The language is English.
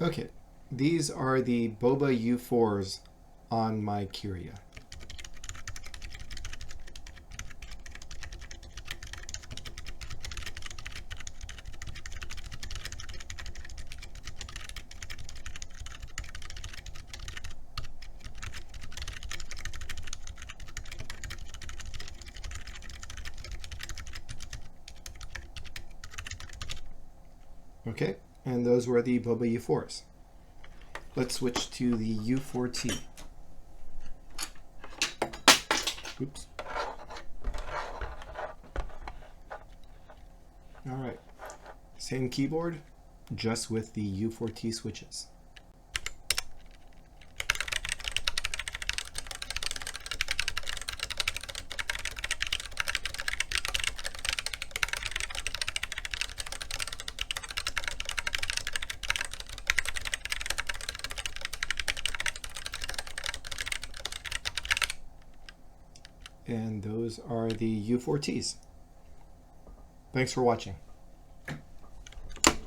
Okay, these are the Boba U4s on my Kyria. Okay, and those were the Boba U4s. Let's switch to the U4T. Oops. All right, same keyboard, just with the U4T switches. And those are the U4Ts. Thanks for watching.